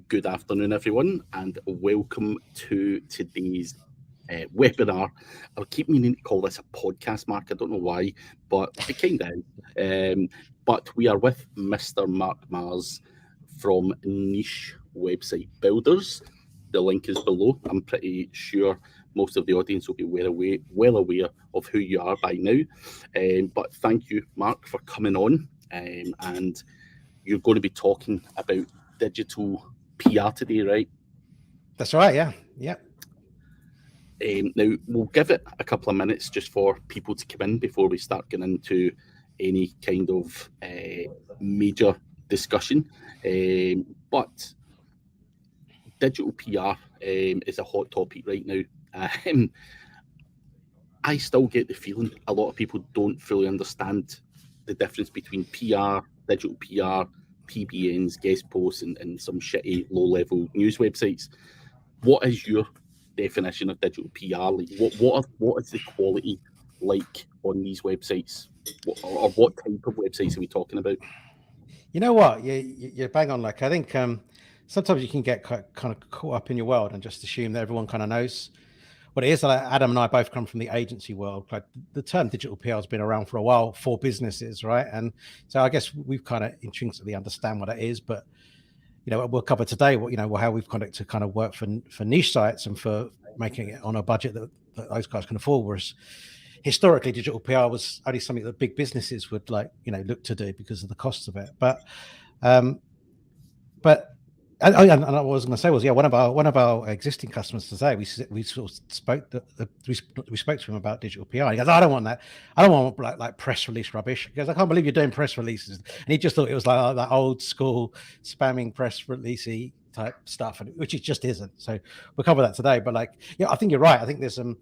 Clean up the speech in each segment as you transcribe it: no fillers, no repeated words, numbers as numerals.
Good afternoon, everyone, and welcome to today's webinar. I keep meaning to call this a podcast, Mark. I don't know why, but it kind of is. But we are with Mr. Mark Mars from Niche Website Builders. The link is below. I'm pretty sure most of the audience will be well aware of who you are by now. But thank you, Mark, for coming on. And you're going to be talking about digital PR today, right? That's right, yeah. Now, we'll give it a couple of minutes just for people to come in before we start getting into any kind of major discussion. But digital PR is a hot topic right now. I still get the feeling a lot of people don't fully understand the difference between PR, digital PR, PBNs, guest posts, and some shitty low-level news websites. What is your definition of digital PR? Like, what is the quality like on these websites, or what type of websites are we talking about? You know what? You're bang on. Like, I think sometimes you can get kind of caught up in your world and just assume that everyone kind of knows what it is. Like Adam and I both come from the agency world. Like the term digital PR has been around for a while for businesses, right? And so I guess we've kind of intrinsically understand what it is, but we'll cover today how we've conducted to kind of work for niche sites and for making it on a budget that those guys can afford. Whereas historically, digital PR was only something that big businesses would look to do because of the costs of it. But and what I was going to say was, one of our existing customers today, we sort of spoke to him about digital PR. He goes, I don't want that. I don't want like press release rubbish. He goes, I can't believe you're doing press releases. And he just thought it was like that old school spamming press releasey type stuff, which it just isn't. So we'll cover that today. But I think you're right. I think there's some,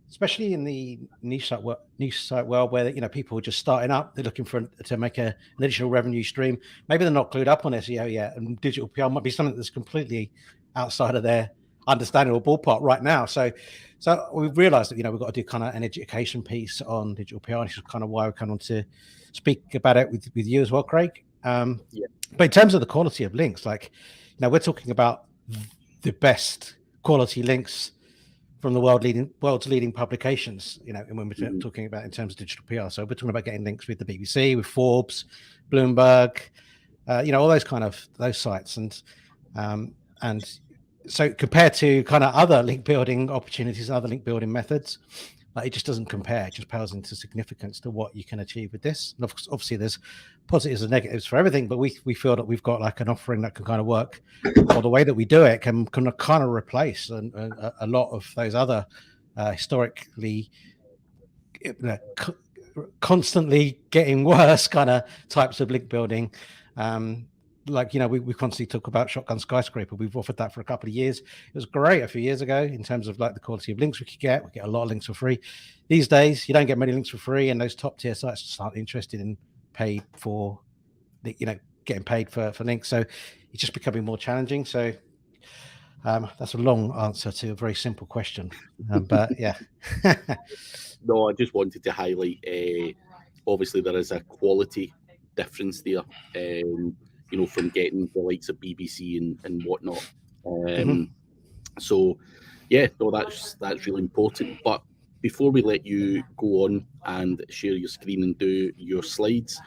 especially in the niche site world, where people are just starting up, they're looking to make an additional revenue stream. Maybe they're not clued up on SEO yet, and digital PR might be something that's completely outside of their understanding or ballpark right now. So we've realised that we've got to do kind of an education piece on digital PR, which is kind of why we kind of want to speak about it with you as well, Craig. But in terms of the quality of links, we're talking about the best quality links from the world's leading publications, and when we're talking about in terms of digital PR. So we're talking about getting links with the BBC, with Forbes, Bloomberg, all those sites. And so compared to kind of other link building opportunities, other link building methods, it just doesn't compare. It just pales into significance to what you can achieve with this. And obviously there's positives and negatives for everything, but we feel that we've got an offering that can kind of work, or the way that we do it can kind of replace a lot of those other historically constantly getting worse kind of types of link building. We constantly talk about Shotgun Skyscraper. We've offered that for a couple of years. It was great a few years ago in terms of the quality of links we could get. We get a lot of links for free. These days, you don't get many links for free, and those top tier sites just aren't interested in paid for, getting paid for links. So it's just becoming more challenging. So that's a long answer to a very simple question. But yeah. No, I just wanted to highlight, obviously there is a quality difference there. From getting the likes of BBC and whatnot. So, that's really important. But before we let you go on and share your screen and do your slides,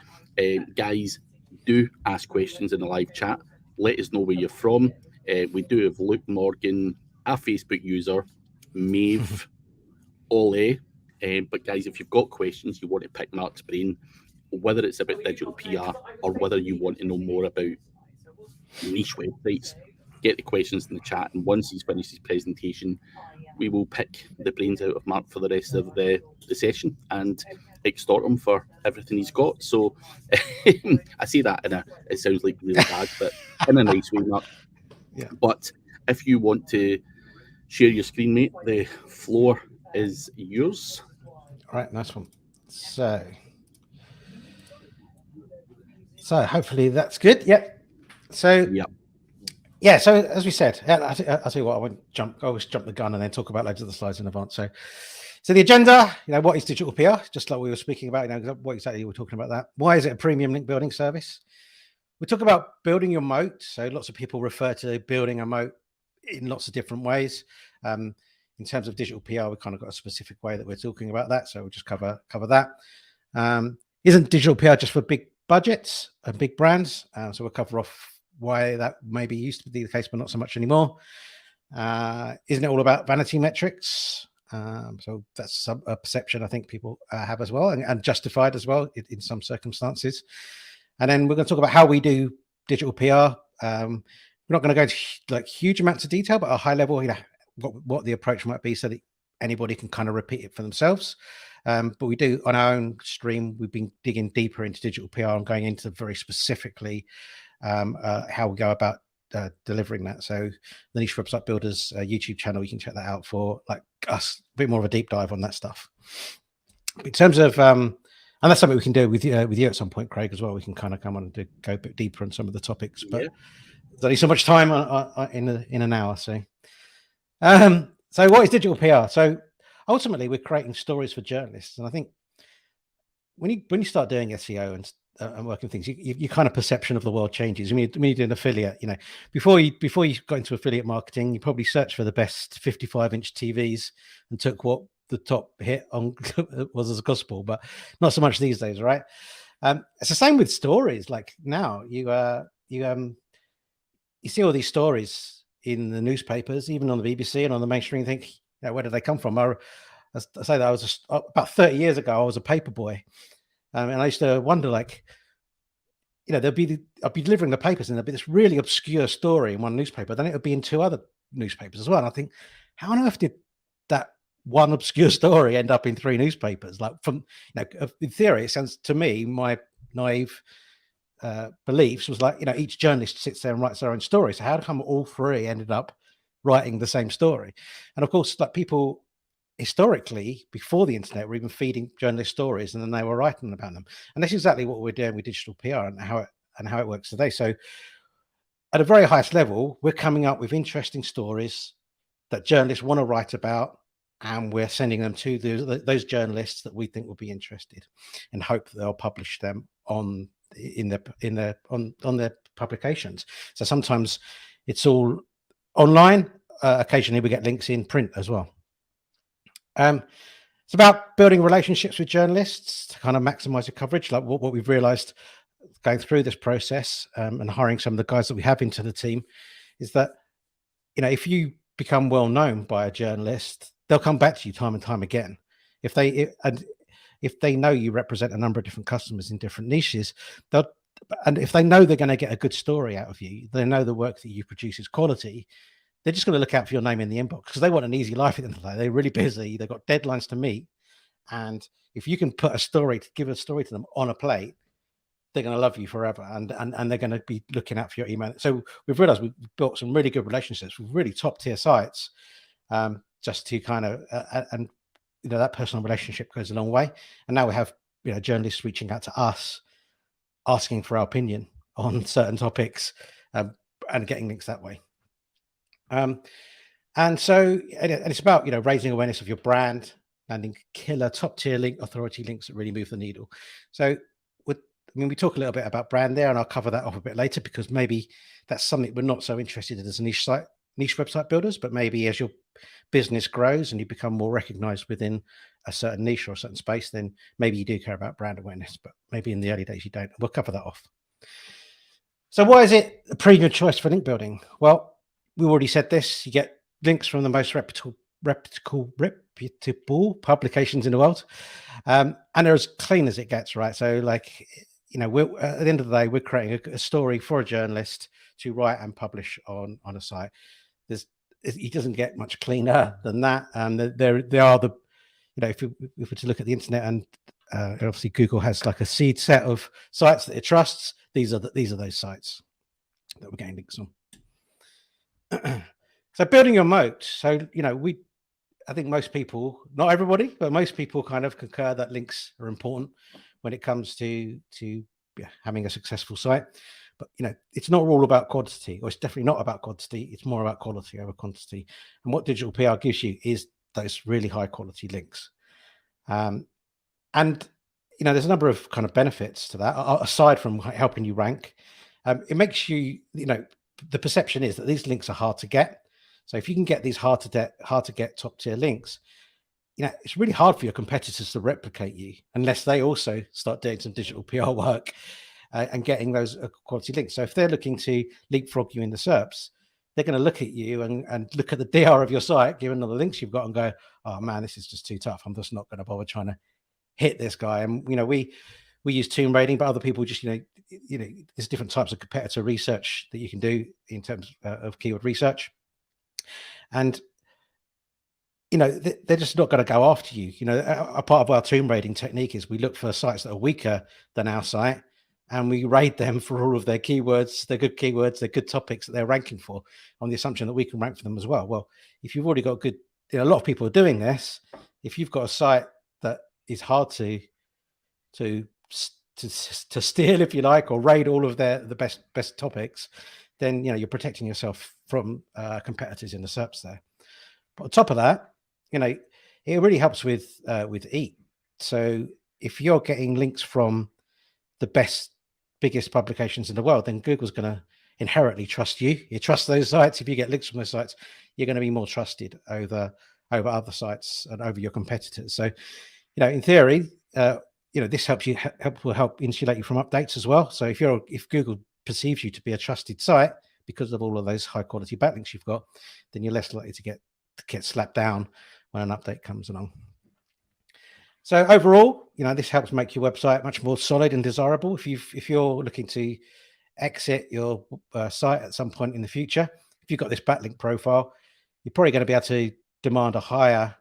guys, do ask questions in the live chat. Let us know where you're from. We do have Luke Morgan, a Facebook user, Maeve, Ole. But guys, if you've got questions, you want to pick Mark's brain, whether it's about digital PR or whether you want to know more about niche websites, get the questions in the chat. And once he's finished his presentation, we will pick the brains out of Mark for the rest of the session and extort him for everything he's got. So I say that it sounds like really bad, but in a nice way, Mark. Yeah. But if you want to share your screen, mate, the floor is yours. All right, nice one. So hopefully that's good. Yep. So so as we said, I'll tell you what, I always jump the gun and then talk about loads of the slides in advance. So the agenda, what is digital PR? Just like we were speaking about, what exactly we're talking about that. Why is it a premium link building service? we talk about building your moat. So lots of people refer to building a moat in lots of different ways. In terms of digital PR, we kind of got a specific way that we're talking about that. So we'll just cover that. Isn't digital PR just for big budgets and big brands? So we'll cover off why that maybe used to be the case, but not so much anymore. Isn't it all about vanity metrics? So that's a perception I think people have as well, and justified as well in some circumstances. And then we're going to talk about how we do digital PR. We're not going to go into like huge amounts of detail, but a high level, what the approach might be so that anybody can kind of repeat it for themselves. But we do on our own stream, we've been digging deeper into digital PR and going into very specifically how we go about delivering that. So the Niche Website Builders YouTube channel, you can check that out for like us, a bit more of a deep dive on that stuff. In terms of, and that's something we can do with you at some point, Craig, as well. We can kind of come on and go a bit deeper on some of the topics, but there's only so much time in an hour. So what is digital PR? So ultimately, we're creating stories for journalists, and I think when you start doing SEO and working things, your kind of perception of the world changes. When you do an affiliate, before you got into affiliate marketing, you probably searched for the best 55-inch TVs and took what the top hit on was as gospel, but not so much these days, right? It's the same with stories. Like now, you see all these stories in the newspapers, even on the BBC and on the mainstream. You think, where did they come from? I say that I was about 30 years ago. I was a paper boy, and I used to wonder, like, I'd be delivering the papers, and there'd be this really obscure story in one newspaper. Then it would be in two other newspapers as well. And I think, how on earth did that one obscure story end up in three newspapers? Like, from in theory, it sounds to me, my naive beliefs was like, each journalist sits there and writes their own story. So how come all three ended up writing the same story? And of course, like, people historically before the internet were even feeding journalist stories, and then they were writing about them. And that's exactly what we're doing with digital PR and how it works today. So at a very highest level, we're coming up with interesting stories that journalists want to write about, and we're sending them to those journalists that we think will be interested, and hope that they'll publish them on their publications. So sometimes it's all online. Occasionally we get links in print as well. It's about building relationships with journalists to kind of maximize your coverage. Like what we've realized going through this process and hiring some of the guys that we have into the team is that, if you become well known by a journalist, they'll come back to you time and time again. If they know you represent a number of different customers in different niches, and if they know they're going to get a good story out of you, they know the work that you produce is quality, they're just going to look out for your name in the inbox, because they want an easy life at the end of the day. They're really busy. They've got deadlines to meet. And if you can give a story to them on a plate, they're going to love you forever. And they're going to be looking out for your email. So we've realized we've built some really good relationships with really top tier sites, just to kind of, that personal relationship goes a long way. And now we have, journalists reaching out to us, asking for our opinion on certain topics, and getting links that way. And so it's about, raising awareness of your brand, landing killer top tier link authority links that really move the needle. So we talk a little bit about brand there, and I'll cover that off a bit later, because maybe that's something we're not so interested in as a niche website builders, but maybe as your business grows and you become more recognized within a certain niche or a certain space, then maybe you do care about brand awareness, but maybe in the early days you don't. We'll cover that off. So why is it a premium choice for link building? Well, we already said this. You get links from the most reputable publications in the world, and they're as clean as it gets, right? So, like, we're at the end of the day, we're creating a story for a journalist to write and publish on a site. It doesn't get much cleaner than that. And there are the, if we were to look at the internet, and obviously Google has like a seed set of sites that it trusts. These are those sites that we're getting links on. So building your moat. So, I think most people, not everybody, but most people kind of concur that links are important when it comes to having a successful site. But, it's not all about quantity, or it's definitely not about quantity. It's more about quality over quantity. And what digital PR gives you is those really high quality links. And, there's a number of kind of benefits to that, aside from helping you rank. it makes you, the perception is that these links are hard to get. So if you can get these hard to get top tier links, it's really hard for your competitors to replicate you unless they also start doing some digital PR work and getting those quality links. So if they're looking to leapfrog you in the SERPs, they're going to look at you and look at the DR of your site, given all the links you've got, and go, oh man, this is just too tough. I'm just not going to bother trying to hit this guy. And we use Tomb Raiding, but other people just there's different types of competitor research that you can do in terms of keyword research, and they're just not going to go after you. A part of our Tomb Raiding technique is we look for sites that are weaker than our site, and we raid them for all of their keywords, their good keywords, their good topics that they're ranking for, on the assumption that we can rank for them as well. Well, if you've already got good, a lot of people are doing this. If you've got a site that is hard to steal, if you like, or raid all of the best topics, then you're protecting yourself from competitors in the SERPs there. But on top of that, it really helps with EAT. So if you're getting links from the biggest publications in the world, then Google's going to inherently trust you. You trust those sites. If you get links from those sites, you're going to be more trusted over other sites and over your competitors. So, in theory, this will help insulate you from updates as well. So if Google perceives you to be a trusted site because of all of those high quality backlinks you've got, then you're less likely to get slapped down when an update comes along. So overall, this helps make your website much more solid and desirable. If you're looking to exit your site at some point in the future, if you've got this backlink profile, you're probably going to be able to demand a higher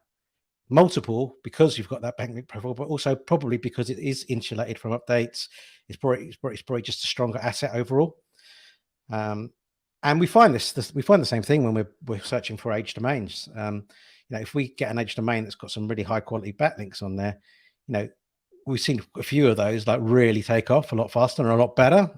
multiple because you've got that backlink profile, but also probably because it is insulated from updates. It's probably just a stronger asset overall. And we find the same thing when we're searching for age domains. If we get an age domain that's got some really high quality backlinks on there, we've seen a few of those like really take off a lot faster and a lot better.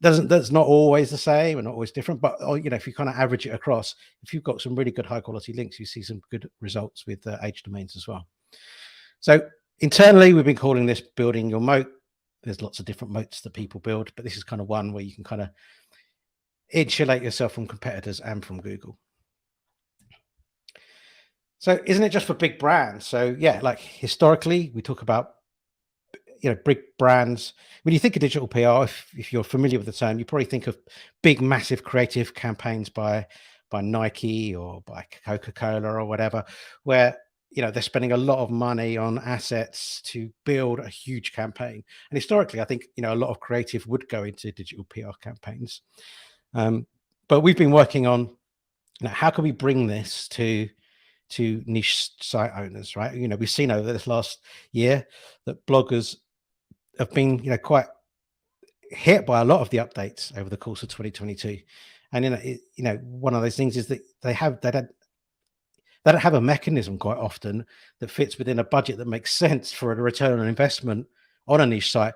That's not always the same and not always different, but if you kind of average it across, if you've got some really good high quality links, you see some good results with age domains as well. So internally, we've been calling this building your moat. There's lots of different moats that people build, but this is kind of one where you can kind of insulate yourself from competitors and from Google. So isn't it just for big brands? So yeah, like historically, we talk about, big brands. When you think of digital PR, if you're familiar with the term, you probably think of big, massive creative campaigns by Nike or by Coca-Cola or whatever, where, they're spending a lot of money on assets to build a huge campaign. And historically, I think, a lot of creative would go into digital PR campaigns. But we've been working on, how can we bring this to niche site owners, right? We've seen over this last year that bloggers have been, quite hit by a lot of the updates over the course of 2022. And, one of those things is that they don't have a mechanism quite often that fits within a budget that makes sense for a return on investment on a niche site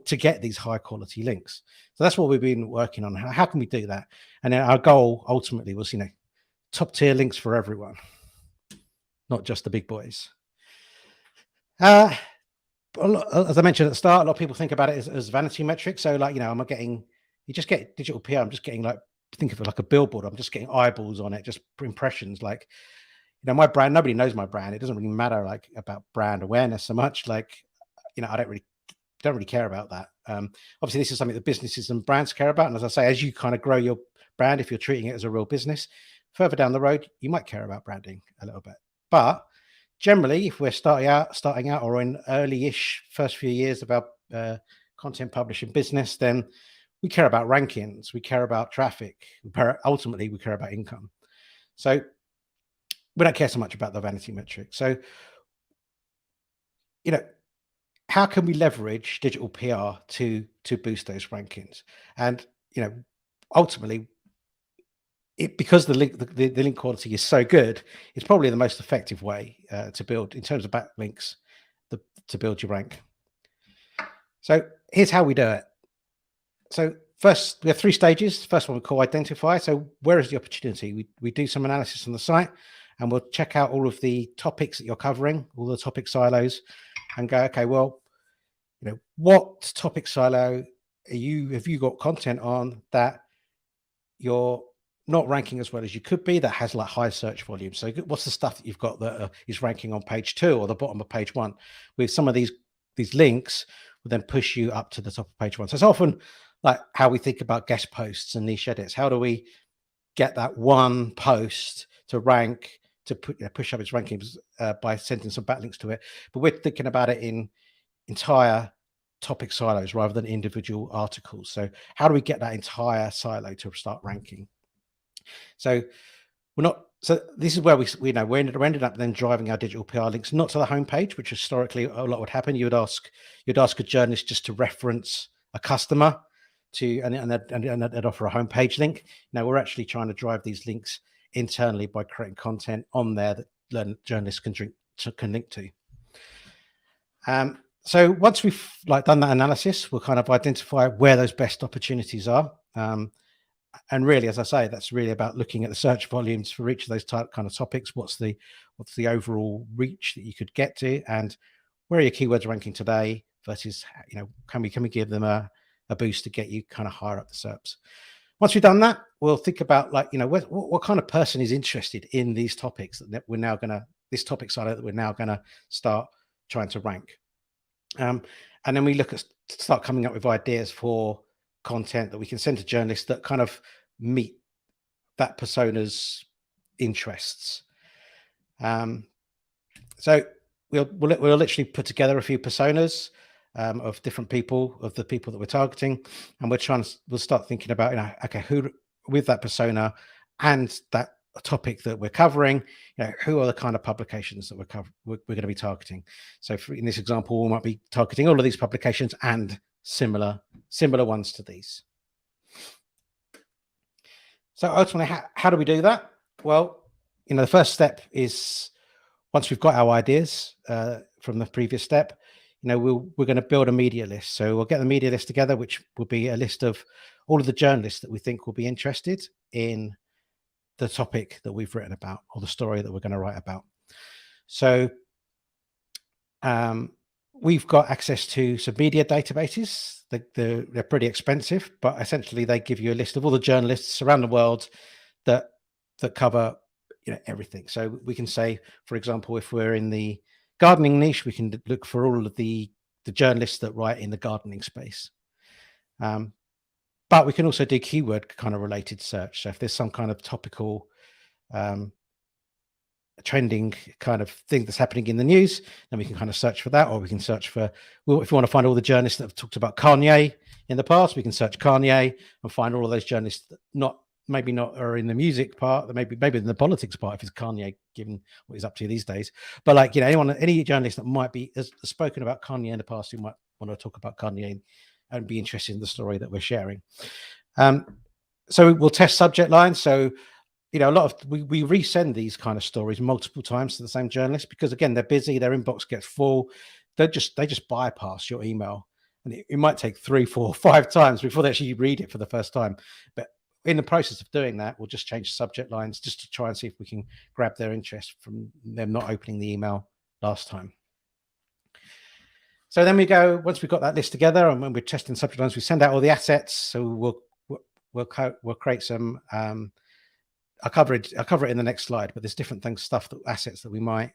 to get these high quality links. So that's what we've been working on. How can we do that? And then our goal ultimately was, top tier links for everyone, not just the big boys. As I mentioned at the start, a lot of people think about it as vanity metrics. So like, you just get digital PR. I'm just getting think of it like a billboard. I'm just getting eyeballs on it, just impressions. Like, my brand, nobody knows my brand. It doesn't really matter like about brand awareness so much. Like, I don't really care about that. Obviously this is something that businesses and brands care about. And as I say, as you kind of grow your brand, if you're treating it as a real business, further down the road, you might care about branding a little bit. But generally, if we're starting out or in early-ish first few years of our content publishing business, then we care about rankings, we care about traffic, ultimately we care about income. So we don't care so much about the vanity metric. So, how can we leverage digital PR to boost those rankings? And, ultimately, because the link quality is so good, it's probably the most effective way to build in terms of backlinks to build your rank. So here's how we do it. So first, we have 3 stages. First one we call identify. So where is the opportunity? We do some analysis on the site, and we'll check out all of the topics that you're covering, all the topic silos, and go, okay, well, what topic silo have you got content on that you're not ranking as well as you could be, that has like high search volume? So what's the stuff that you've got that is ranking on page 2 or the bottom of page 1? With some of these links will then push you up to the top of page 1. So it's often like how we think about guest posts and niche edits. How do we get that one post to rank, to push up its rankings by sending some backlinks to it? But we're thinking about it in entire topic silos rather than individual articles. So how do we get that entire silo to start ranking? So this is where we know we ended up then driving our digital PR links not to the homepage, which historically a lot would happen. You'd ask a journalist just to reference a customer and they'd offer a homepage link. Now we're actually trying to drive these links internally by creating content on there that journalists can link to. So once we've done that analysis, we'll kind of identify where those best opportunities are. And really, as I say, that's really about looking at the search volumes for each of those kind of topics. What's the overall reach that you could get to, and where are your keywords ranking today versus, can we give them a boost to get you kind of higher up the SERPs? Once we've done that, we'll think about what kind of person is interested in these topics that we're now this topic silo that we're now going to start trying to rank. And then we start coming up with ideas for content that we can send to journalists that kind of meet that persona's interests. So we'll literally put together a few personas of different people, of the people that we're targeting, and we'll start thinking about, okay, who with that persona and that topic that we're covering, who are the kind of publications that we're going to be targeting. So in this example, we might be targeting all of these publications and similar ones to these. So ultimately, how do we do that? Well, the first step is, once we've got our ideas from the previous step, we're going to build a media list. So we'll get the media list together, which will be a list of all of the journalists that we think will be interested in the topic that we've written about, or the story that we're going to write about. So we've got access to some media databases. They're pretty expensive, but essentially they give you a list of all the journalists around the world that cover everything. So we can say, for example, if we're in the gardening niche, we can look for all of the journalists that write in the gardening space. But we can also do keyword kind of related search. So if there's some kind of topical trending kind of thing that's happening in the news, then we can kind of search for that. Or we can search for, if we want to find all the journalists that have talked about Kanye in the past, we can search Kanye and find all of those journalists that maybe not are in the music part, maybe in the politics part, if it's Kanye, given what he's up to these days. But any journalist that might be has spoken about Kanye in the past, who might want to talk about Kanye and be interested in the story that we're sharing. So we'll test subject lines. So, a lot of we resend these kind of stories multiple times to the same journalist, because again, they're busy, their inbox gets full. They just bypass your email, and it might take 3, 4, 5 times before they actually read it for the first time. But in the process of doing that, we'll just change subject lines just to try and see if we can grab their interest from them not opening the email last time. So then once we've got that list together, and when we're testing subject lines, we send out all the assets. So we'll create some. I'll cover it in the next slide, but there's different assets that we might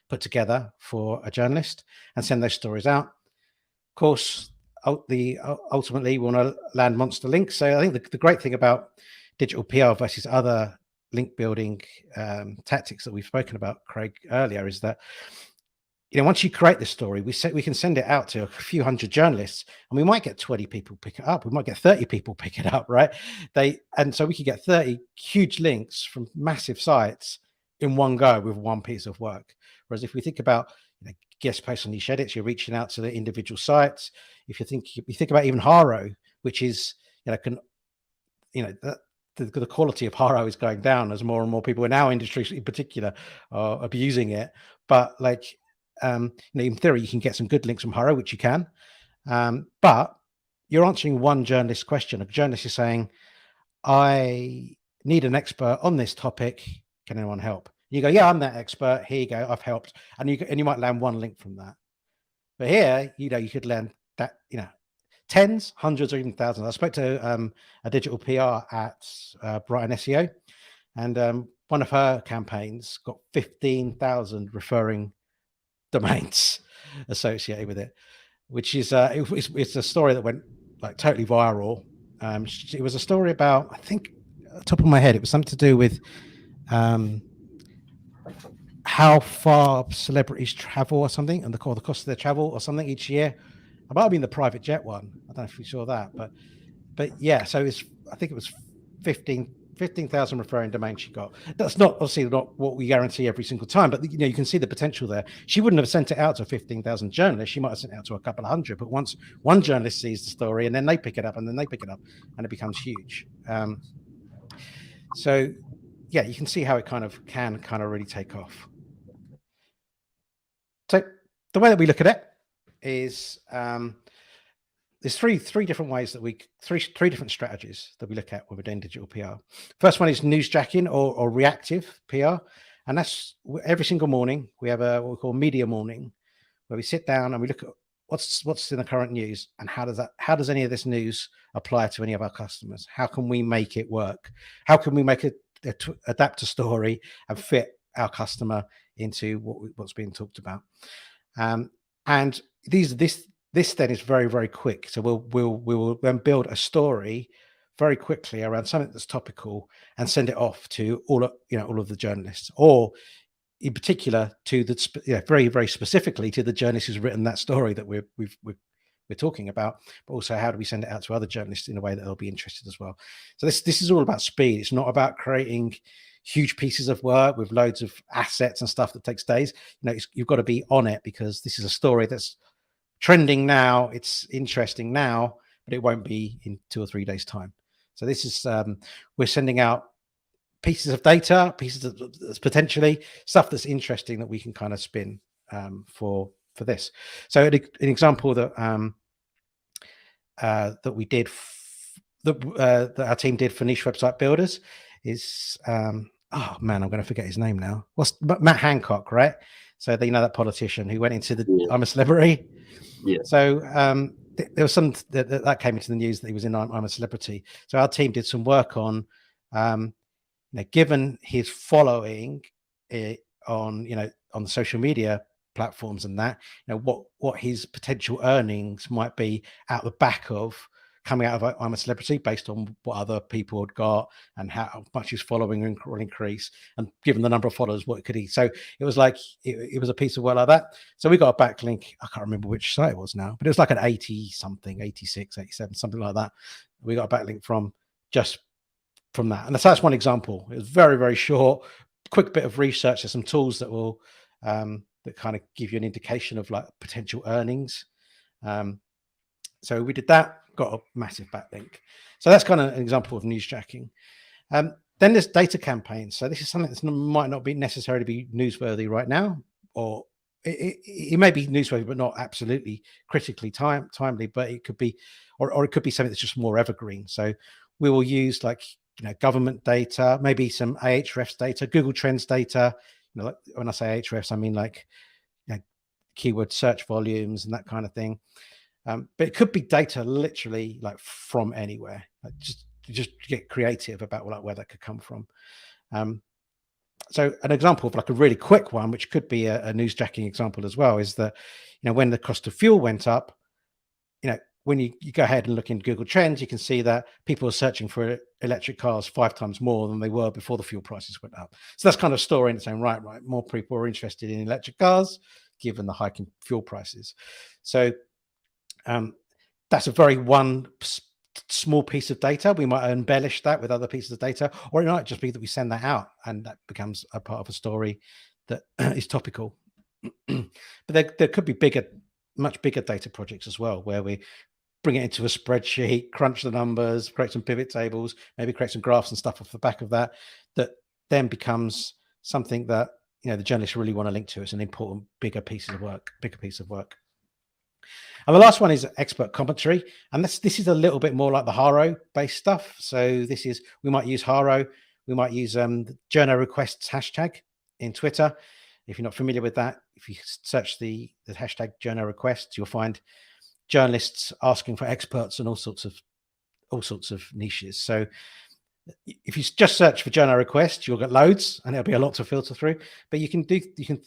put together for a journalist and send those stories out. Of course, ultimately we want to land monster links. So I think the great thing about digital PR versus other link building tactics that we've spoken about, Craig, earlier, is that once you create this story, we can send it out to a few hundred journalists, and we might get 20 people pick it up. We might get 30 people pick it up, right? And so we could get 30 huge links from massive sites in one go with one piece of work. Whereas if we think about guest posts on niche edits, you're reaching out to the individual sites. If you think about even Haro, which is the quality of Haro is going down as more and more people in our industry in particular are abusing it. But in theory, you can get some good links from Haro, which you can. But you're answering one journalist question. A journalist is saying, I need an expert on this topic. Can anyone help? You go, yeah, I'm that expert. Here you go. I've helped. And you might land one link from that. But here, you could land that, tens, hundreds, or even thousands. I spoke to a digital PR at Brighton SEO, and one of her campaigns got 15,000 referring domains associated with it, which is it's a story that went like totally viral. It was a story about, I think, top of my head, it was something to do with how far celebrities travel or something, and the cost of their travel or something each year. It might have been the private jet one. I don't know if you saw that, but yeah. So I think it was 15,000 referring domains she got. That's obviously not what we guarantee every single time, but you can see the potential there. She wouldn't have sent it out to 15,000 journalists. She might have sent it out to a couple of hundred, but once one journalist sees the story and then they pick it up and then they pick it up, and it becomes huge. So yeah, you can see how it can really take off. So the way that we look at it is there's three different ways that three different strategies that we look at when we're doing digital PR. First one is newsjacking or reactive PR, and that's every single morning we have what we call media morning, where we sit down and we look at what's in the current news and how does any of this news apply to any of our customers? How can we make it work? How can we make it adapt a story and fit our customer into what's being talked about? And this then is very, very quick. So we will then build a story very quickly around something that's topical and send it off to all of the journalists, or in particular to very, very specifically to the journalist who's written that story that we're talking about. But also, how do we send it out to other journalists in a way that they'll be interested as well? So this is all about speed. It's not about creating huge pieces of work with loads of assets and stuff that takes days. You've got to be on it, because this is a story that's trending now, it's interesting now, but it won't be in 2 or 3 days time. So this is we're sending out pieces of data, pieces of potentially stuff that's interesting that we can kind of spin for this. So an example that that we did that our team did for Niche Website Builders is oh man, I'm going to forget his name now. Matt Hancock, right? So that politician who went into the I'm a Celebrity. Yeah. So there was some that came into the news that he was in I'm a Celebrity. So our team did some work on, given his following on the social media platforms and that, what his potential earnings might be out the back of coming out of I'm a Celebrity, based on what other people had got and how much his following will increase, and given the number of followers, what could he? So it was like it was a piece of work like that. So we got a backlink. I can't remember which site it was now, but it was like an 80 something, 86, 87, something like that. We got a backlink from that, and that's one example. It was very, very short, quick bit of research. There's some tools that will that kind of give you an indication of like potential earnings. So we did that. Got a massive backlink. So that's kind of an example of newsjacking. Then there's data campaigns. So this is something that might not be necessarily be newsworthy right now, or it may be newsworthy, but not absolutely critically timely. But it could be, or it could be something that's just more evergreen. So we will use government data, maybe some Ahrefs data, Google Trends data. Like when I say Ahrefs, I mean keyword search volumes and that kind of thing. But it could be data literally like from anywhere. Like just get creative about where that could come from. So an example of like a really quick one, which could be a newsjacking example as well, is that when the cost of fuel went up, when you go ahead and look in Google Trends, you can see that people are searching for electric cars 5 times more than they were before the fuel prices went up. So that's kind of a story in its own right. More people are interested in electric cars given the hike in fuel prices. So that's a very one small piece of data. We might embellish that with other pieces of data, or it might just be that we send that out and that becomes a part of a story that is topical. But there could be much bigger data projects as well, where we bring it into a spreadsheet, crunch the numbers, create some pivot tables, maybe create some graphs and stuff off the back of that then becomes something that the journalists really want to link to. It's an important bigger piece of work. And the last one is expert commentary, and this is a little bit more like the Haro based stuff. So we might use Haro, we might use the journo requests hashtag in Twitter. If you're not familiar with that, if you search the hashtag journo requests, you'll find journalists asking for experts and all sorts of niches. So if you just search for journal requests, you'll get loads, and there'll be a lot to filter through. But you can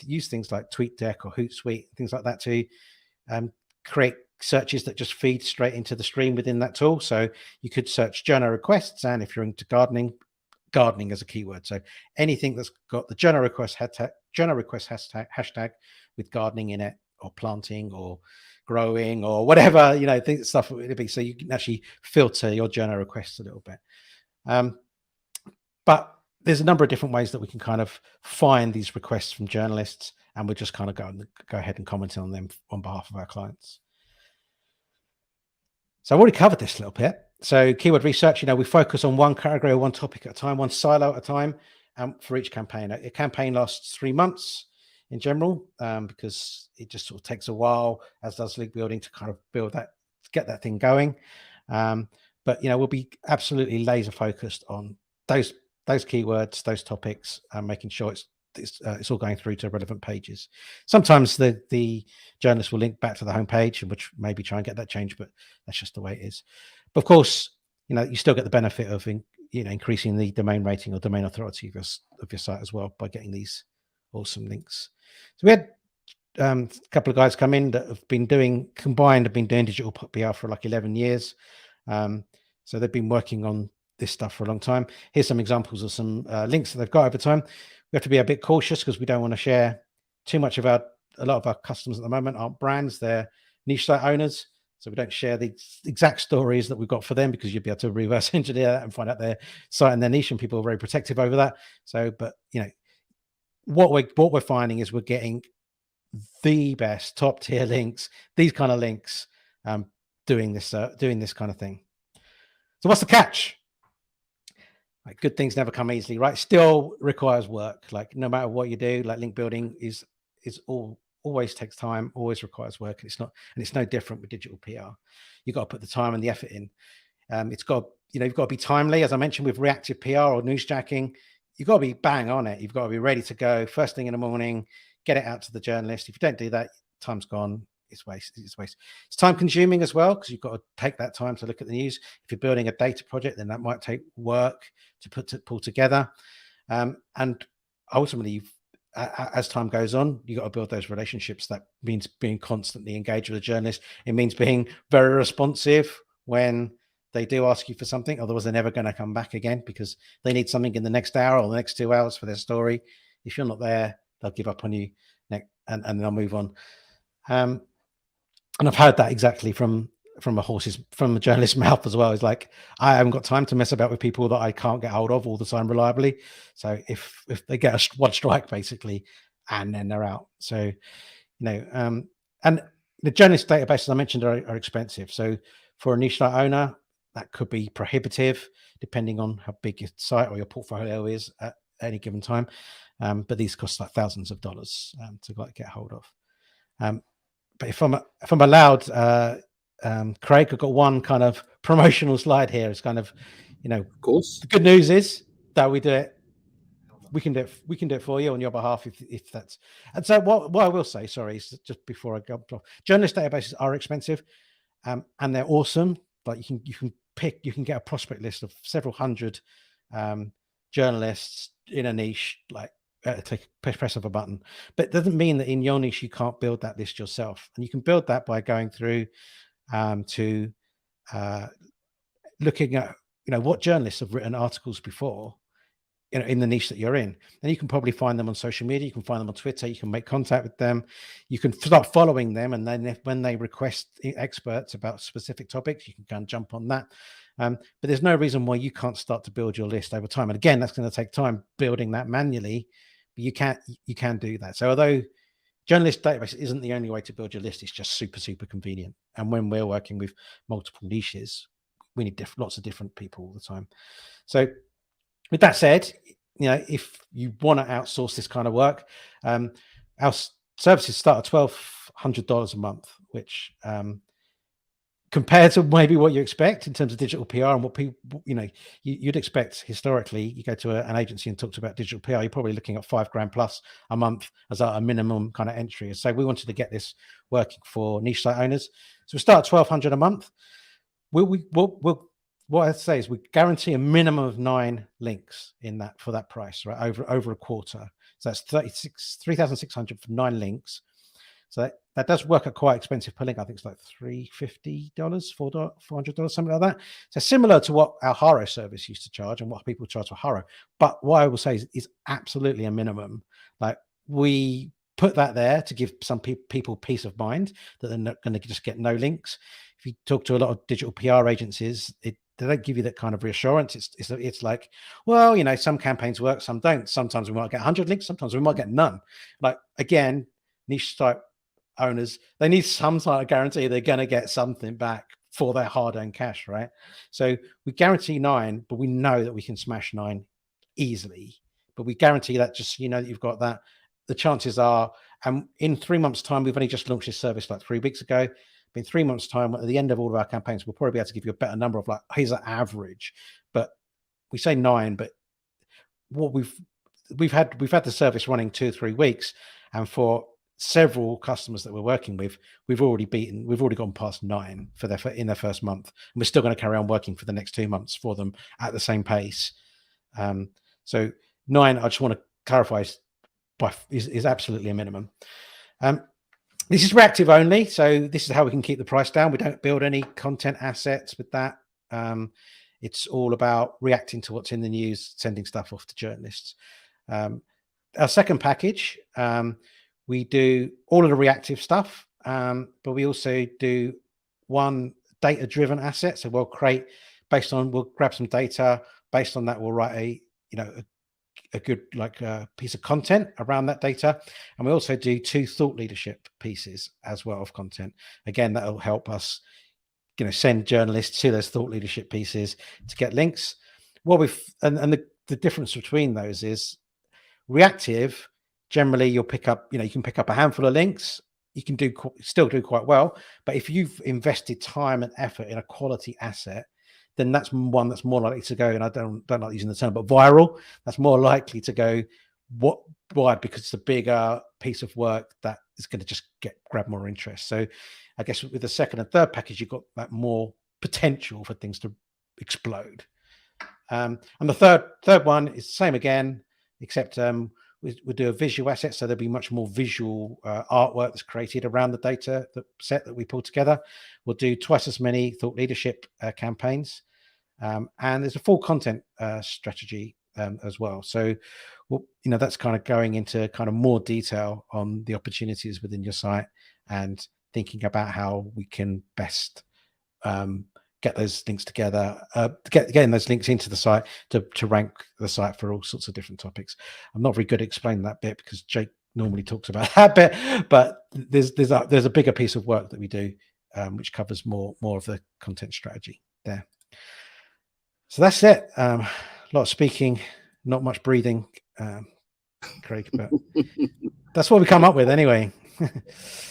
use things like TweetDeck or Hootsuite, things like that, to create searches that just feed straight into the stream within that tool. So you could search journal requests, and if you're into gardening as a keyword. So anything that's got the journal request hashtag with gardening in it, or planting, or growing, or whatever, stuff it would be. So you can actually filter your journal requests a little bit. But there's a number of different ways that we can kind of find these requests from journalists, and we'll just kind of go ahead and comment on them on behalf of our clients. So I've already covered this a little bit. So keyword research, we focus on one category or one topic at a time, one silo at a time, for each campaign. A campaign lasts 3 months in general, because it just sort of takes a while, as does link building, to kind of get that thing going. But we'll be absolutely laser focused on those keywords, those topics, and making sure it's all going through to relevant pages. Sometimes the journalist will link back to the homepage, which maybe try and get that changed, but that's just the way it is. But of course, you still get the benefit of increasing the domain rating or domain authority of your site as well by getting these awesome links. So we had a couple of guys come in that have been doing digital PR for like 11 years. So they've been working on this stuff for a long time. Here's some examples of some links that they've got over time. We have to be a bit cautious because we don't want to share too much a lot of our customers at the moment aren't brands, they're niche site owners. So we don't share the exact stories that we've got for them, because you'll be able to reverse engineer that and find out their site and their niche, and people are very protective over that. So, but what we're finding is we're getting the best top tier links, these kind of links, doing this kind of thing. So what's the catch? Like, good things never come easily, right? Still requires work. Like, no matter what you do, like, link building is always takes time, always requires work. And it's no different with digital PR. You've got to put the time and the effort in. You've got to be timely. As I mentioned, with reactive PR or newsjacking, you've got to be bang on it. You've got to be ready to go first thing in the morning, get it out to the journalist. If you don't do that, time's gone. It's waste. It's time consuming as well, because you've got to take that time to look at the news. If you're building a data project, then that might take work to pull together. And ultimately, as time goes on, you got to build those relationships. That means being constantly engaged with a journalist. It means being very responsive when they do ask you for something. Otherwise, they're never going to come back again, because they need something in the next hour or the next 2 hours for their story. If you're not there, they'll give up on you, and they'll move on. And I've heard that exactly from a journalist's mouth as well. It's like, I haven't got time to mess about with people that I can't get hold of all the time reliably. So if they get one strike, basically, and then they're out. So, and the journalist databases I mentioned are expensive. So for a niche site owner, that could be prohibitive, depending on how big your site or your portfolio is at any given time. But these cost like thousands of dollars to get hold of. But if I'm allowed, Craig, I've got one kind of promotional slide here. It's kind of, of course. The good news is that we do it. We can do it for you on your behalf if that's. And so what I will say, sorry, just before I go off, journalist databases are expensive, and they're awesome. But you can get a prospect list of several hundred journalists in a niche, like. Take a press of a button, but it doesn't mean that in your niche you can't build that list yourself. And you can build that by going through to looking at what journalists have written articles before in the niche that you're in. And you can probably find them on social media, you can find them on Twitter, you can make contact with them, you can start following them, and then when they request experts about specific topics, you can go and jump on that. But there's no reason why you can't start to build your list over time. And again, that's going to take time building that manually. But you can do that. So although journalist database isn't the only way to build your list, it's just super, super convenient. And when we're working with multiple niches, we need lots of different people all the time. So with that said, if you want to outsource this kind of work, our services start at $1,200 a month, which compared to maybe what you expect in terms of digital PR and what people, you'd expect historically. You go to an agency and talk about digital PR, you're probably looking at $5,000 plus a month as a minimum kind of entry. So we wanted to get this working for niche site owners. So we start at $1,200 a month. What I'd say is we guarantee a minimum of 9 links in that for that price, right? Over a quarter. So that's 3,600 for 9 links. So that does work at quite expensive per link. I think it's like $350, $400, something like that. So similar to what our Haro service used to charge and what people charge for Haro. But what I will say is absolutely a minimum. Like, we put that there to give some people peace of mind that they're not going to just get no links. If you talk to a lot of digital PR agencies, they don't give you that kind of reassurance. It's like, well, some campaigns work, some don't. Sometimes we might get 100 links, sometimes we might get none. Like, again, niche site owners, they need some sort of guarantee they're going to get something back for their hard-earned cash, right? So we guarantee 9, but we know that we can smash 9 easily. But we guarantee that just so you know that you've got that. The chances are, and in 3 months' time, we've only just launched this service like 3 weeks ago. In 3 months' time, at the end of all of our campaigns, we'll probably be able to give you a better number of like, here's an average. But we say 9, but what we've had the service running 2 or 3 weeks, and for several customers that we're working with, we've already gone past 9 in their first month, and we're still going to carry on working for the next 2 months for them at the same pace. So 9, I just want to clarify, is absolutely a minimum. This is reactive only, so this is how we can keep the price down. We don't build any content assets with that. It's all about reacting to what's in the news, sending stuff off to journalists. Our second package, we do all of the reactive stuff, but we also do one data-driven asset. So we'll grab some data. Based on that, we'll write a good piece of content around that data. And we also do 2 thought leadership pieces as well of content. Again, that'll help us, send journalists to those thought leadership pieces to get links. The difference between those is reactive. Generally, you'll pick up, you can pick up a handful of links. You can still do quite well. But if you've invested time and effort in a quality asset, then that's one that's more likely to go, and I don't like using the term, but viral. That's more likely to go wide because it's a bigger piece of work that is going to just grab more interest. So I guess with the second and third package, you've got that more potential for things to explode. And the third one is the same again, except we do a visual asset, so there'll be much more visual artwork that's created around the data set that we pull together. We'll do twice as many thought leadership campaigns, and there's a full content strategy as well. So, that's kind of going into kind of more detail on the opportunities within your site and thinking about how we can best get those links together, getting those links into the site to rank the site for all sorts of different topics. I'm not very good at explaining that bit because Jake normally talks about that bit, but there's a bigger piece of work that we do, which covers more of the content strategy there. So that's it. A lot of speaking, not much breathing, Craig, but that's what we come up with anyway.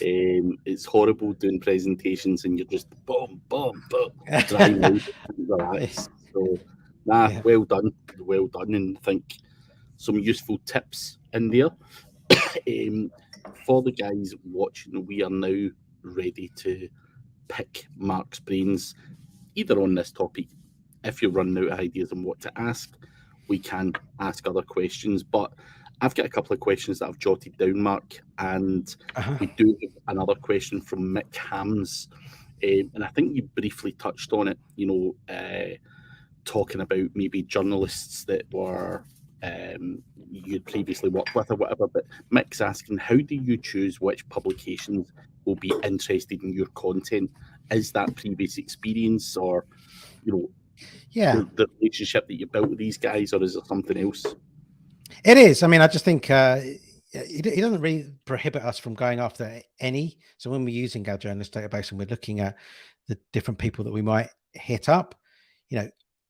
It's horrible doing presentations and you're just boom, boom, boom, drying out, relax. So, well done, and I think some useful tips in there. For the guys watching, we are now ready to pick Mark's brains, either on this topic. If you're running out of ideas on what to ask, we can ask other questions, but I've got a couple of questions that I've jotted down, Mark, and we do have another question from Mick Hams, and I think you briefly touched on it, talking about maybe journalists that were you'd previously worked with or whatever, but Mick's asking, how do you choose which publications will be interested in your content? Is that previous experience or, the relationship that you built with these guys, or is it something else? It is. I mean, I just think it doesn't really prohibit us from going after any. So when we're using our journalist database and we're looking at the different people that we might hit up,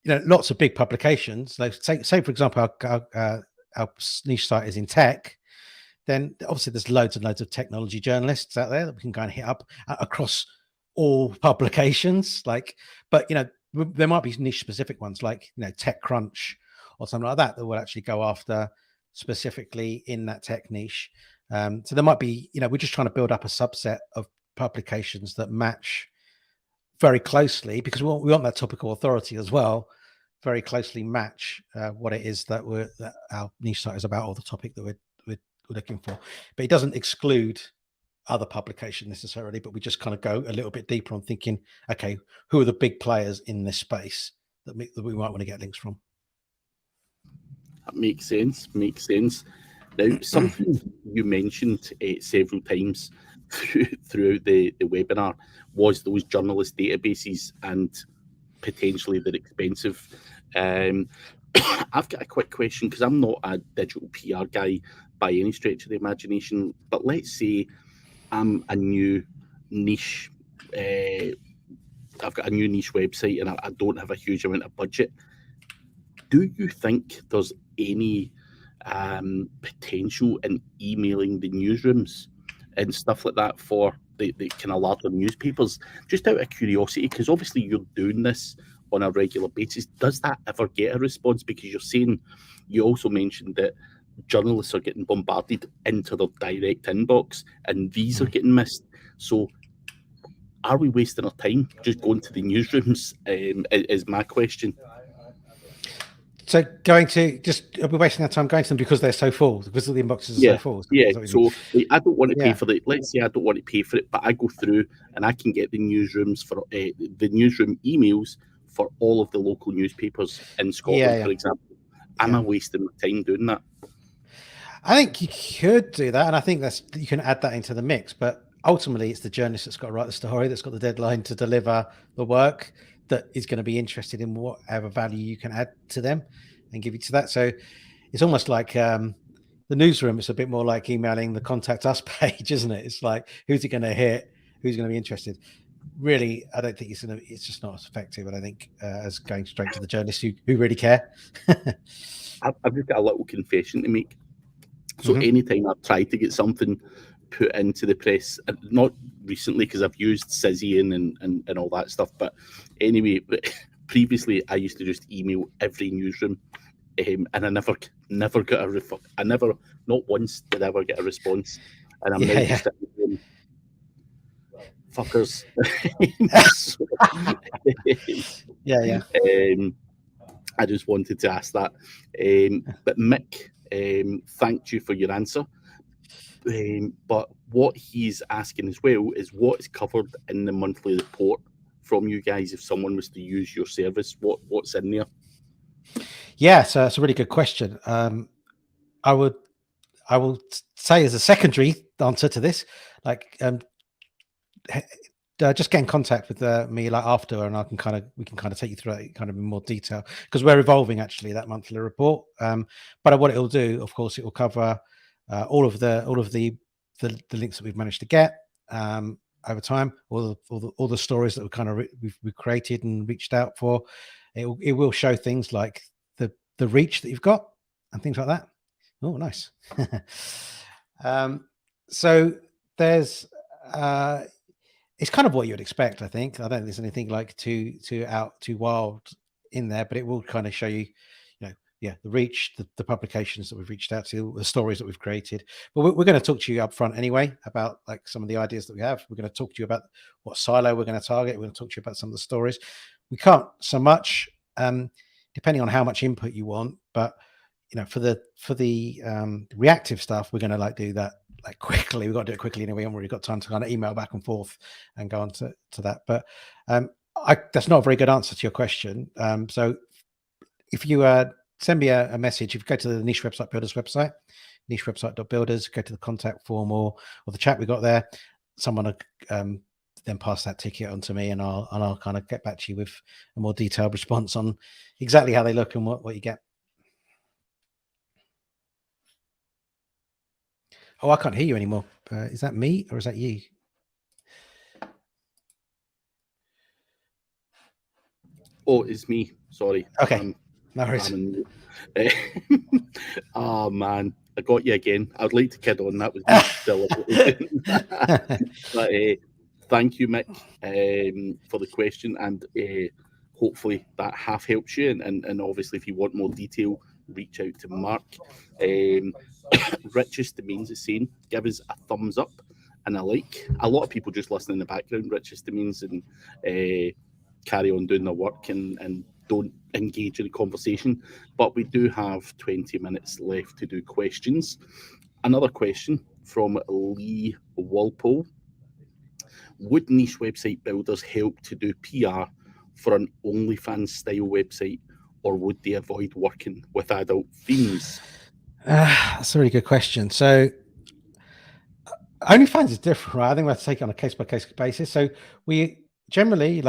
lots of big publications. Like say for example, our niche site is in tech. Then obviously there's loads and loads of technology journalists out there that we can go and hit up across all publications, like, but there might be niche specific ones like TechCrunch or something like that will actually go after specifically in that tech niche. So there might be, we're just trying to build up a subset of publications that match very closely, because we want that topical authority as well, very closely match what it is that our niche site is about, or the topic that we're looking for. But it doesn't exclude other publication necessarily, but we just kind of go a little bit deeper on thinking, okay, who are the big players in this space that we might want to get links from. That makes sense. Now, something you mentioned several times throughout the webinar was those journalist databases, and potentially they're expensive. I've got a quick question, because I'm not a digital PR guy by any stretch of the imagination, but let's say I'm a new niche. I've got a new niche website and I don't have a huge amount of budget. Do you think there's any potential in emailing the newsrooms and stuff like that for the kind of larger newspapers? Just out of curiosity, because obviously you're doing this on a regular basis. Does that ever get a response? Because you also mentioned that journalists are getting bombarded into their direct inbox and these are getting missed. So are we wasting our time just going to the newsrooms, is my question. So are we wasting our time going to them because they're so full, because the inboxes are so full? So I don't want to pay for it. Let's say I don't want to pay for it, but I go through and I can get the newsrooms for the newsroom emails for all of the local newspapers in Scotland, for example. Am I wasting my time doing that? I think you could do that, and I think you can add that into the mix. But ultimately, it's the journalist that's got to write the story, that's got the deadline to deliver the work, that is going to be interested in whatever value you can add to them and give you to that. So it's almost like the newsroom. It's a bit more like emailing the contact us page, isn't it? It's like, who's it going to hit? Who's going to be interested? Really, I don't think it's just not as effective, and I think as going straight to the journalists who really care. I've just got a little confession to make. So anytime I've tried to get something put into the press, not recently because I've used Cision and all that stuff, but anyway, previously I used to just email every newsroom, and I never got not once did I ever get a response, and I'm now just fuckers. I just wanted to ask that, but Mick thanked you for your answer. But what he's asking as well is what is covered in the monthly report from you guys if someone was to use your service. What's in there? Yeah, so that's a really good question. I will say as a secondary answer to this, like just get in contact with me like after, and we can kind of take you through it kind of in more detail, because we're evolving actually that monthly report. But what it will do, of course, it will cover all of the links that we've managed to get over time, all the stories that we've created and reached out for. It will show things like the reach that you've got and things like that. Oh, nice. So there's it's kind of what you'd expect, I think. I don't think there's anything like too wild in there, but it will kind of show you, the reach, the publications that we've reached out to, the stories that we've created. But we're going to talk to you up front anyway about like some of the ideas that we have. We're going to talk to you about what silo we're going to target. We're going to talk to you about some of the stories. We can't so much, depending on how much input you want, but for the reactive stuff, we're going to like do that like quickly. We've got to do it quickly anyway, and we've got time to kind of email back and forth and go on to that. But that's not a very good answer to your question. So if you send me a message, if you go to the Niche Website Builders website, nichewebsite.builders, go to the contact form or the chat we got there, someone will then pass that ticket on to me, and I'll kind of get back to you with a more detailed response on exactly how they look and what you get. Oh, I can't hear you anymore. Is that me or is that you? Oh, it's me. Sorry. Okay. No worries. Oh man, I got you again. I'd like to kid on that was me still. But thank you, Mick, for the question, and hopefully that half helps you. And obviously, if you want more detail, reach out to Mark. Richest Domains is saying, give us a thumbs up and a like. A lot of people just listen in the background, Richest Domains, and carry on doing their work and don't engage in a conversation. But we do have 20 minutes left to do questions. Another question from Lee Walpole. Would niche website builders help to do PR for an OnlyFans style website, or would they avoid working with adult themes? That's a really good question. So OnlyFans is different, right? I think we have to take it on a case by case basis. So we generally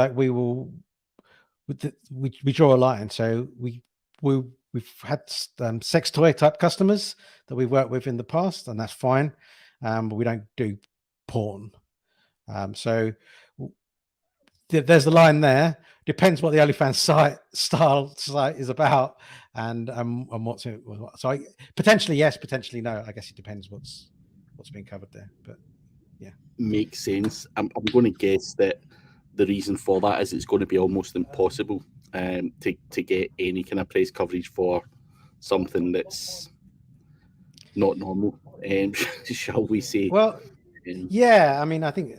we draw a line. So we've had sex toy type customers that we've worked with in the past, and that's fine. But we don't do porn. So there's the line there. Depends what the OnlyFans site is about, and what's it. So potentially yes, potentially no. I guess it depends what's being covered there. But yeah, makes sense. I'm going to guess that the reason for that is it's going to be almost impossible to get any kind of press coverage for something that's not normal. Shall we say? Well, yeah. I mean, I think.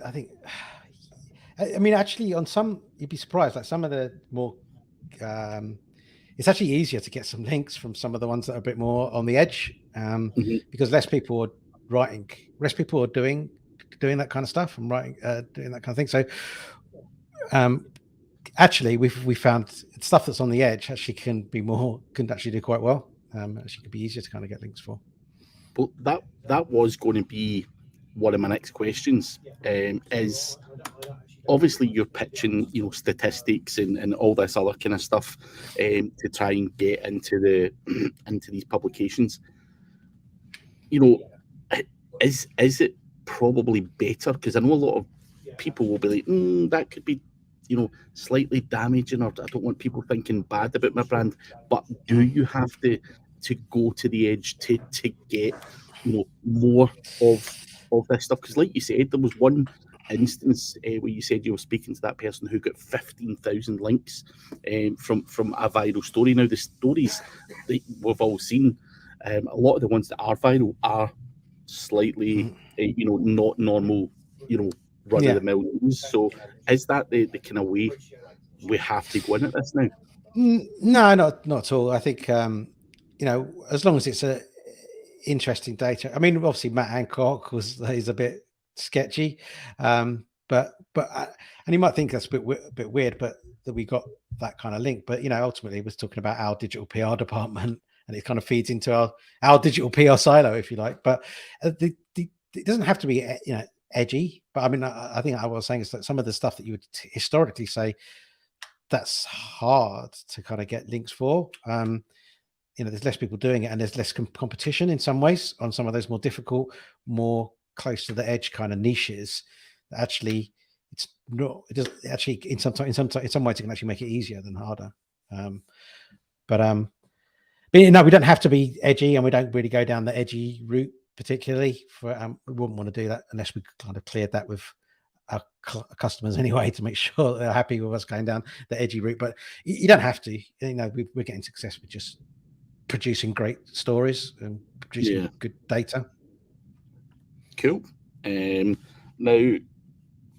I mean, actually, on some, you'd be surprised. Like some of the more, it's actually easier to get some links from some of the ones that are a bit more on the edge, because less people are writing, less people are doing that kind of stuff and writing, doing that kind of thing. So, actually, we found stuff that's on the edge actually can actually do quite well. Actually, could be easier to kind of get links for. But that was going to be one of my next questions. Is obviously you're pitching, statistics and all this other kind of stuff to try and get into these publications. Is it probably better? Because I know a lot of people will be like, that could be, slightly damaging, or I don't want people thinking bad about my brand. But do you have to go to the edge to get more of this stuff? Because like you said, there was one instance where you said you were speaking to that person who got 15,000 links from a viral story. Now the stories that we've all seen, a lot of the ones that are viral are slightly not normal, run of the mill news. So is that the kind of way we have to go in at this now? No, not at all. I think as long as it's a interesting data. I mean, obviously Matt Hancock is a bit sketchy, but and you might think that's a bit weird, but that we got that kind of link. But ultimately, it was talking about our digital PR department, and it kind of feeds into our digital PR silo, if you like. But it doesn't have to be edgy. But I mean, I think I was saying is that some of the stuff that you would historically say that's hard to kind of get links for. There's less people doing it, and there's less competition in some ways on some of those more difficult, more close to the edge kind of niches. Actually, it's not. It does actually in some ways it can actually make it easier than harder. But we don't have to be edgy, and we don't really go down the edgy route particularly. We wouldn't want to do that unless we kind of cleared that with our customers anyway to make sure that they're happy with us going down the edgy route. But you don't have to. We're getting success with just producing great stories and producing good data. Cool. Now,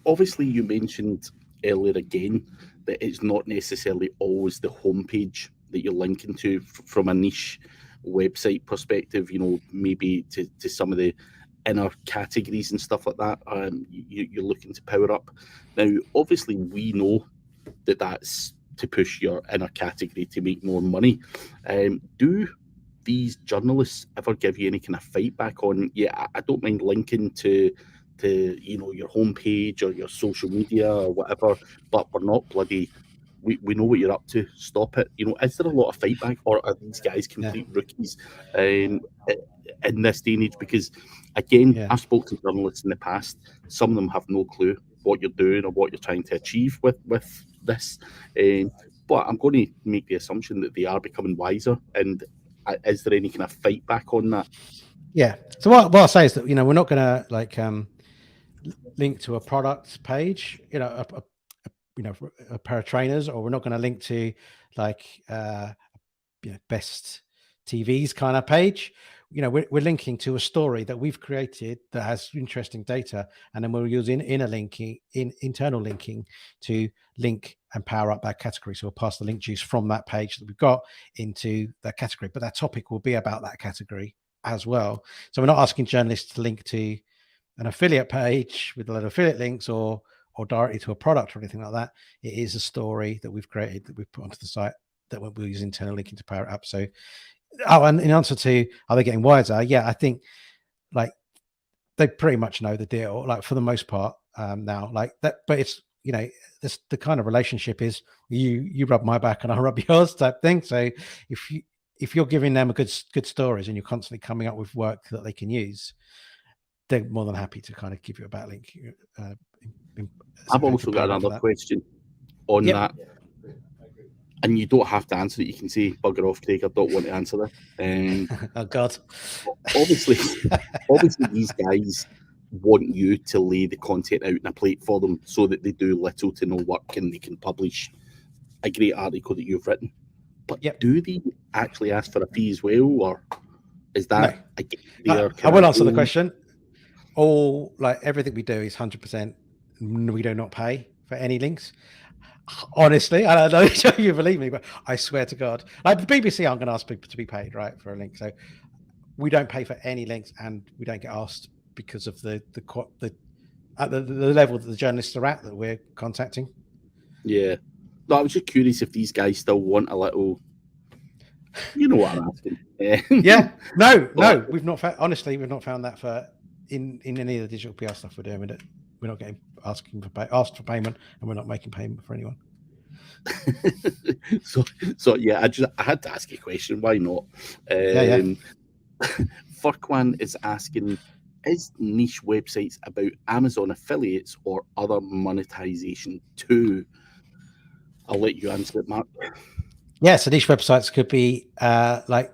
obviously, you mentioned earlier again that it's not necessarily always the homepage that you're linking to from a niche website perspective. Maybe to some of the inner categories and stuff like that. You're looking to power up. Now, obviously, we know that that's to push your inner category to make more money. Do these journalists ever give you any kind of feedback on, I don't mind linking to your homepage or your social media or whatever, but we're not bloody, we know what you're up to, stop it. Is there a lot of feedback, or are these guys complete rookies in this day and age? Because again, I've spoken to journalists in the past, some of them have no clue what you're doing or what you're trying to achieve with this, but I'm going to make the assumption that they are becoming wiser. And is there any kind of feedback on that? So what I'll say is that we're not going to link to a product page, a pair of trainers, or we're not going to link to like best TVs kind of page. We're linking to a story that we've created that has interesting data, and then we're using internal linking to link and power up that category. So we'll pass the link juice from that page that we've got into that category, but that topic will be about that category as well. So we're not asking journalists to link to an affiliate page with a lot of affiliate links or directly to a product or anything like that. It is a story that we've created that we've put onto the site that we'll use internal linking to power it up. So, and in answer to, are they getting wiser? Yeah, I think like they pretty much know the deal, like for the most part now, like that. But it's, this the kind of relationship is you rub my back and I rub yours type thing. So if you're giving them a good stories and you're constantly coming up with work that they can use, they're more than happy to kind of give you a backlink. I've also got another question on that. And you don't have to answer it. You can say, bugger off, Craig, I don't want to answer that. Oh, God. Obviously, these guys want you to lay the content out in a plate for them so that they do little to no work and they can publish a great article that you've written. But do they actually ask for a fee as well? Or is that... No. I will answer the question. Everything we do is 100%. We do not pay for any links. Honestly, I don't know if you believe me, but I swear to God, like the BBC aren't going to ask people to be paid, right, for a link. So we don't pay for any links, and we don't get asked because of the level that the journalists are at that we're contacting. Yeah, no, I was just curious if these guys still want a little. You know what I'm asking? Yeah, no, we've not found. Honestly, we've not found that in any of the digital PR stuff we're doing. We're not getting asked for payment, and we're not making payment for anyone. so yeah, I had to ask you a question. Why not? Furquan is asking, is niche websites about Amazon affiliates or other monetization too? I'll let you answer it, Mark. Yeah, so niche websites could be like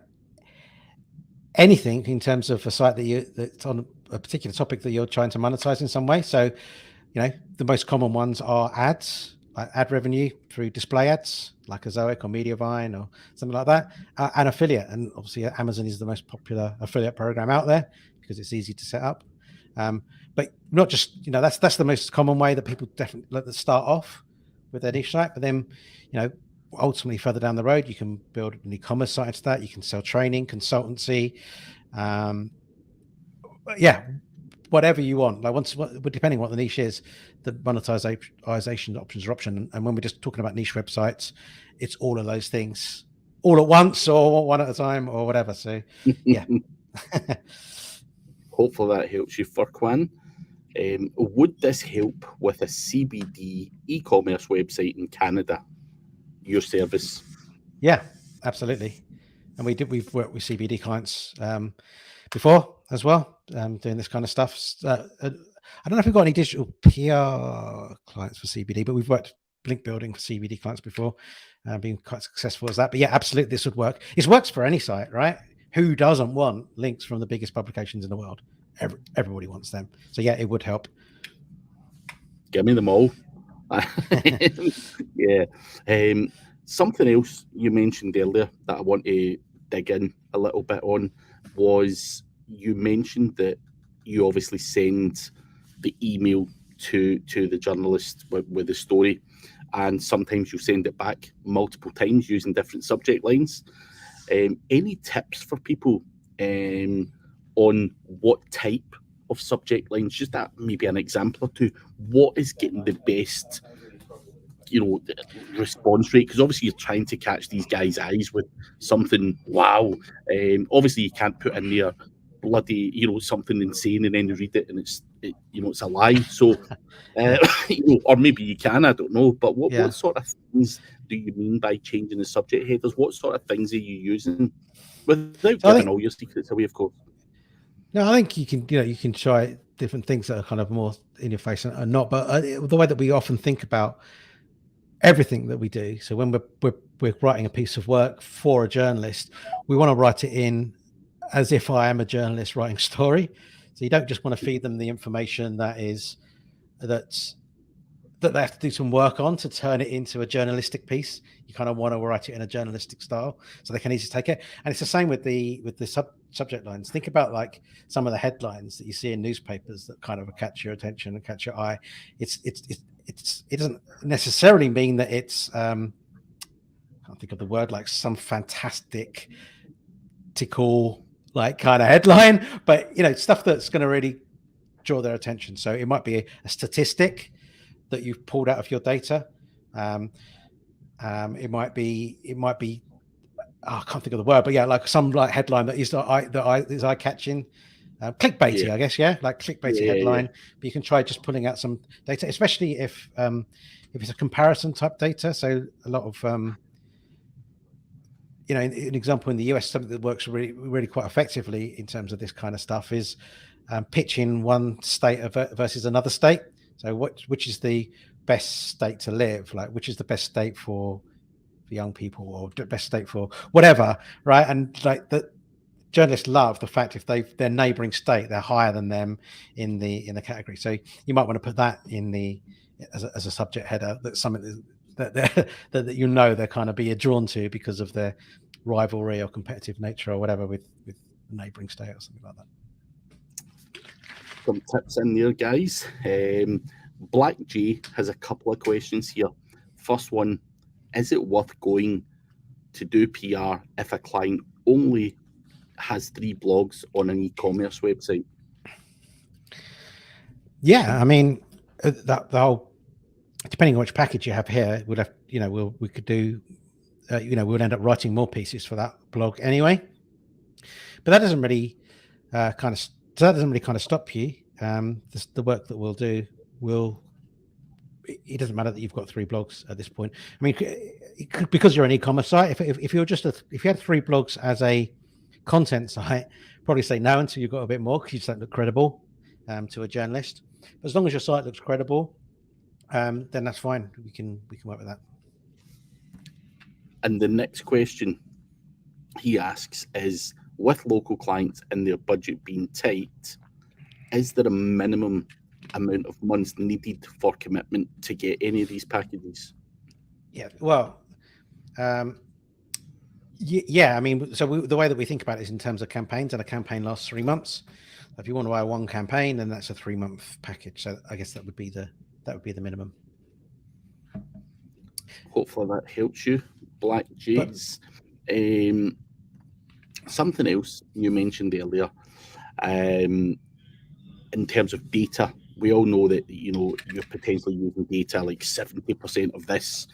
anything in terms of a site that's on a particular topic that you're trying to monetize in some way. So, the most common ones are ads, like ad revenue through display ads, like a Zoic or Mediavine or something like that, and affiliate. And obviously, Amazon is the most popular affiliate program out there because it's easy to set up. But not just, that's the most common way that people definitely let them start off with their niche site. But then, ultimately further down the road, you can build an e-commerce site into that. You can sell training, consultancy, whatever you want. Like depending on what the niche is, the monetization options are option. And when we're just talking about niche websites, it's all of those things all at once or one at a time or whatever. So yeah. Hopefully that helps you, Furquan. Would this help with a CBD e-commerce website in Canada? Your service? Yeah, absolutely. And we've worked with CBD clients before as well, doing this kind of stuff. I don't know if we've got any digital PR clients for CBD, but we've worked link building for CBD clients before, being quite successful as that. But yeah, absolutely, this would work. It works for any site, right? Who doesn't want links from the biggest publications in the world? Everybody wants them. So yeah, it would help. Give me them all. Yeah. Something else you mentioned earlier that I want to dig in a little bit on was you mentioned that you obviously send the email to the journalist with the story, and sometimes you send it back multiple times using different subject lines. Any tips for people on what type of subject lines? Just that, maybe an example or two. What is getting the best, response rate? Because obviously you're trying to catch these guys' eyes with something wow. Obviously you can't put in there bloody, something insane and then you read it and it's a lie. So, or maybe you can, I don't know. But what sort of things do you mean by changing the subject headers? What sort of things are you using without giving all your secrets away, of course? No, I think you can try different things that are kind of more in your face and not. But the way that we often think about everything that we do. So when we're writing a piece of work for a journalist, we want to write it in as if I am a journalist writing a story. So you don't just want to feed them the information that is that they have to do some work on to turn it into a journalistic piece. You kind of want to write it in a journalistic style so they can easily take it. And it's the same with the subject lines. Think about like some of the headlines that you see in newspapers that kind of catch your attention and catch your eye. It doesn't necessarily mean that it's I can't think of the word, like some fantastic tickle like kind of headline, but stuff that's going to really draw their attention. So it might be a statistic that you've pulled out of your data. It might be I can't think of the word, but yeah, like some like headline that is eye catching, clickbaity, I guess, like clickbaity headline. But you can try just pulling out some data, especially if it's a comparison type data. So a lot of an example in the US, something that works really, really quite effectively in terms of this kind of stuff is pitching one state versus another state. So which is the best state to live? Like, which is the best state for young people, or the best state for whatever, right? And like the journalists love the fact if their neighboring state, they're higher than them in the category. So you might want to put that in as a subject header. That's something that they're kind of be drawn to because of their rivalry or competitive nature or whatever with the neighboring state or something like that. Some tips in there, guys. Black J has a couple of questions here. First one, is it worth going to do PR if a client only has 3 blogs on an e-commerce website? Yeah, I mean, the whole, depending on which package you have here, we'd have, we could do, we would end up writing more pieces for that blog anyway. But that doesn't really stop you. The work that we'll do it doesn't matter that you've got 3 blogs at this point. I mean, because you're an e-commerce site, if you're if you had 3 blogs as a content site, probably say no until you've got a bit more, because you just don't look credible to a journalist. But as long as your site looks credible, then that's fine. We can work with that. And the next question he asks is, with local clients and their budget being tight, is there a minimum amount of months needed for commitment to get any of these packages? Yeah, well, yeah, I mean, so the way that we think about it is in terms of campaigns, and a campaign lasts 3 months. If you want to buy one campaign, then that's a 3-month package. So I guess that would be the minimum. Hopefully that helps you, Black Jays. Something else you mentioned earlier, in terms of data, we all know that you're potentially using data like 70% of this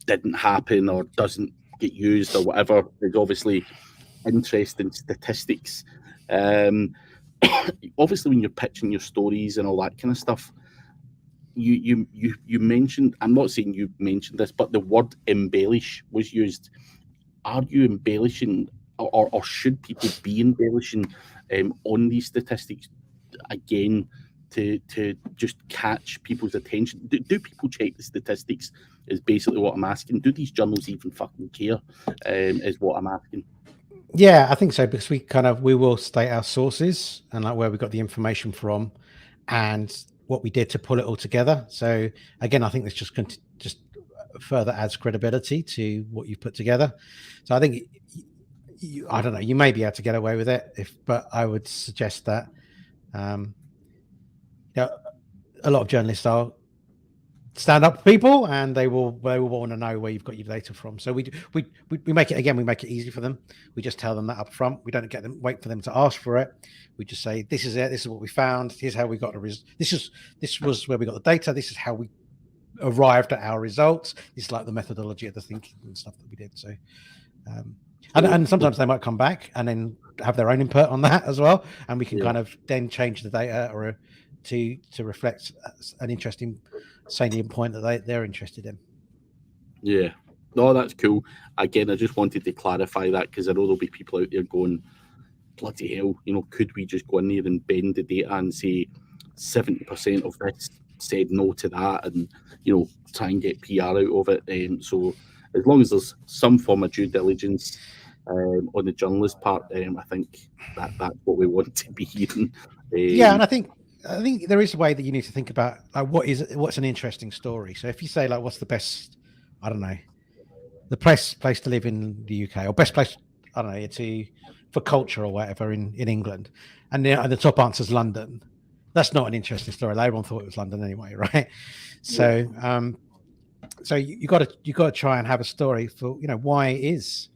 didn't happen or doesn't get used or whatever. There's obviously interesting statistics. Obviously, when you're pitching your stories and all that kind of stuff, you mentioned, I'm not saying you mentioned this, but the word embellish was used. Are you embellishing, or should people be embellishing on these statistics again to just catch people's attention? Do people check the statistics is basically what I'm asking. Do these journals even fucking care, is what I'm asking. Yeah, I think so, because we will state our sources and like where we got the information from and what we did to pull it all together. So again, I think this just further adds credibility to what you've put together. So I think I don't know, you may be able to get away with it, but I would suggest that a lot of journalists are stand-up people, and they will want to know where you've got your data from. So we make it easy for them. We just tell them that up front. We don't wait for them to ask for it. We just say, this is it. This is what we found. Here's how we got this was where we got the data. This is how we arrived at our results. This is like the methodology of the thinking and stuff that we did. So and sometimes they might come back and then have their own input on that as well, and we can kind of then change the data or to reflect an interesting salient point that they're interested in. Yeah, no, that's cool. Again, I just wanted to clarify that, because I know there'll be people out there going, bloody hell, could we just go in there and bend the data and say 70% of this said no to that, and try and get PR out of it? So as long as there's some form of due diligence on the journalist part, I think that's what we want to be hearing. Yeah, and I think I think there is a way that you need to think about like what's an interesting story. So if you say like what's the best, I don't know, the best place to live in the UK or best place, I don't know, for culture or whatever in England, and the top answer is London. That's not an interesting story. Everyone thought it was London anyway, right? So so you got to try and have a story for why it is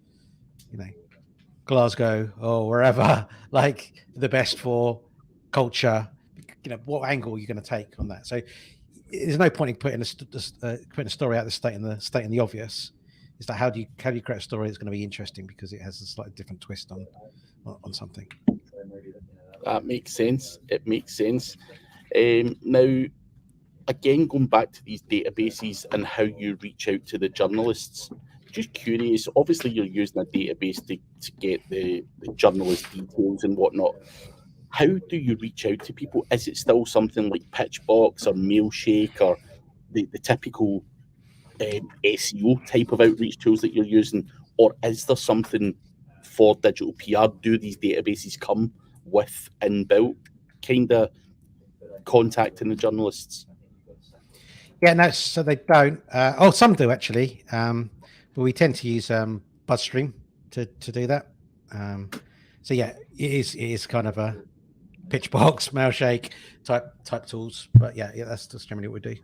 Glasgow or wherever like the best for culture. What angle are you going to take on that? So there's no point in putting a story out stating the obvious. Is that how do you create a story that's going to be interesting because it has a slightly different twist on something? That makes sense. It makes sense. Now, again, going back to these databases and how you reach out to the journalists, just curious, obviously you're using a database to get the journalist details and whatnot. How do you reach out to people? Is it still something like Pitchbox or Mailshake or the typical SEO type of outreach tools that you're using? Or is there something for digital PR? Do these databases come with inbuilt kind of contacting the journalists? Yeah, no, so they don't. Some do actually, but we tend to use BuzzStream to do that. So yeah, it is kind of a Pitchbox, Mailshake type tools, but yeah, that's generally what we do.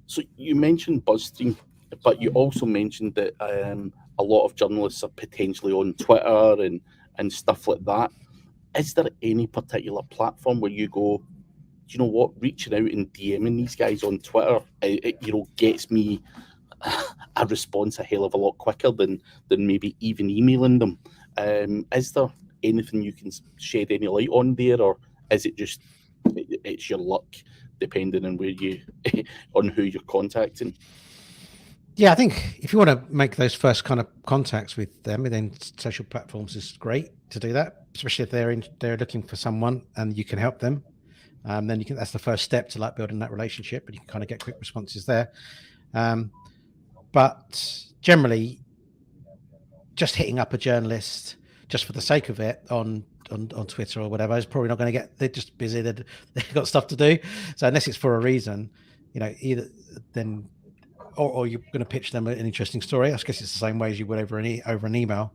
So you mentioned BuzzStream, but you also mentioned that a lot of journalists are potentially on Twitter and stuff like that. Is there any particular platform where you go, do you know what, reaching out and DMing these guys on Twitter, it gets me a response a hell of a lot quicker than maybe even emailing them? Is there anything you can shed any light on there, or is it just it's your luck depending on on who you're contacting? Yeah, I think if you want to make those first kind of contacts with them, then social platforms is great to do that, especially if they're looking for someone and you can help them. Then that's the first step to like building that relationship, and you can kind of get quick responses there. But generally, just hitting up a journalist just for the sake of it on Twitter or whatever is probably not going to get. They're just busy. They've got stuff to do. So unless it's for a reason, either then or you're going to pitch them an interesting story. I guess it's the same way as you would over an email.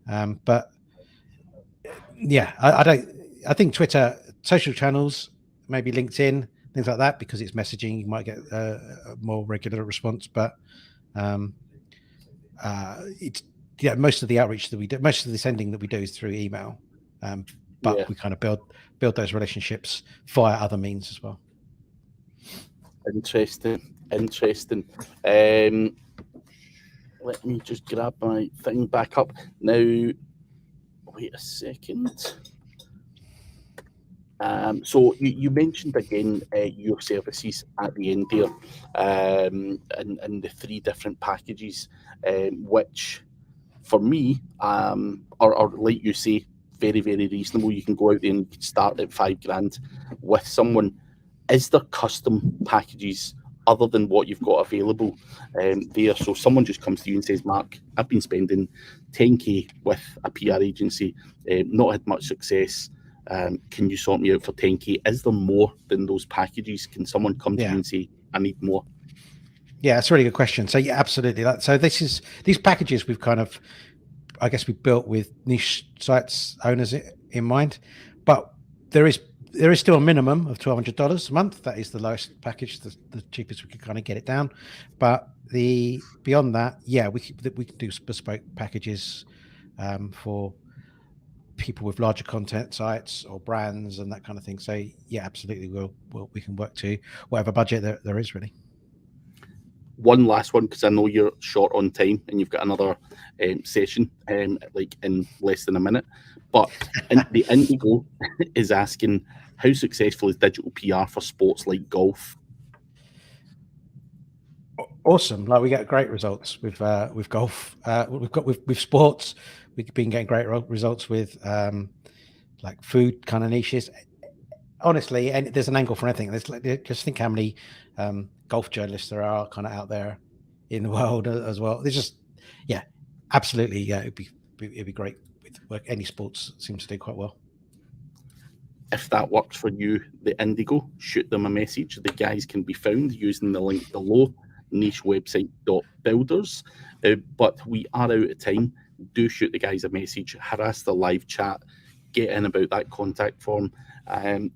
But yeah, I think Twitter, social channels, maybe LinkedIn, things like that, because it's messaging, you might get a more regular response. But most of the outreach that we do, most of the sending that we do is through email. But we kind of build those relationships via other means as well. Interesting. Let me just grab my thing back up now. Wait a second. So you mentioned again your services at the end there, and the 3 different packages, which for me are like you say, very, very reasonable. You can go out there and start at $5,000 with someone. Is there custom packages other than what you've got available there? So someone just comes to you and says, Mark, I've been spending 10K with a PR agency, not had much success. Can you sort me out for 10K? Is there more than those packages? Can someone come to you and say, I need more? Yeah, that's a really good question. So yeah, absolutely. So these packages we've kind of, I guess we built with niche sites owners in mind, but there is still a minimum of $1,200 a month. That is the lowest package, the cheapest we could kind of get it down. But beyond that, yeah, we can do bespoke packages for people with larger content sites or brands and that kind of thing. So yeah, absolutely, we can work to whatever budget there is really. One last one, because I know you're short on time and you've got another session like in less than a minute. But the Indigo is asking, how successful is digital PR for sports like golf? Awesome! Like we get great results with golf. With sports, we've been getting great results with like food kind of niches. Honestly, and there's an angle for anything. Just think how many golf journalists there are kind of out there in the world as well. There's just, yeah, absolutely, yeah. It'd be great with work. Any sports seems to do quite well. if that works for you, the Indigo, shoot them a message. The guys can be found using the link below, nichewebsite.builders. But we are out of time. Do shoot the guys a message, harass the live chat, get in about that contact form, and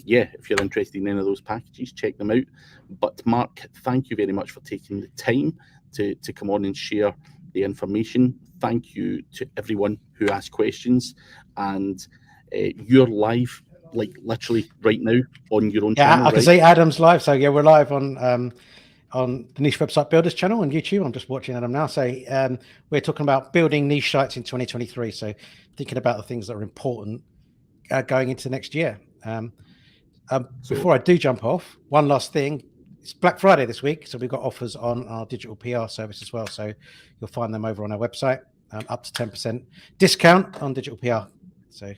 yeah, if you're interested in any of those packages, check them out. But Mark, thank you very much for taking the time to come on and share the information. Thank you to everyone who asked questions, and you're live, like literally right now on your own channel. I can see Adam's live. So yeah, we're live on the Niche Website Builders channel on YouTube. I'm just watching Adam now. So we're talking about building niche sites in 2023. So thinking about the things that are important going into next year. Before I do jump off, one last thing. It's Black Friday this week, so we've got offers on our digital PR service as well. So you'll find them over on our website, up to 10% discount on digital PR. So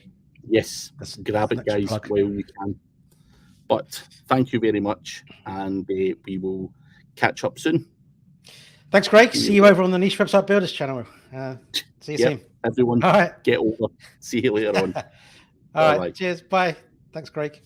yes, grab it, guys, while you can. But thank you very much, and we will catch up soon. Thanks, Craig. See you over on the Niche Website Builders channel. See you soon. Everyone, all right. Get over. See you later on. All right. Cheers. Bye. Thanks, Craig.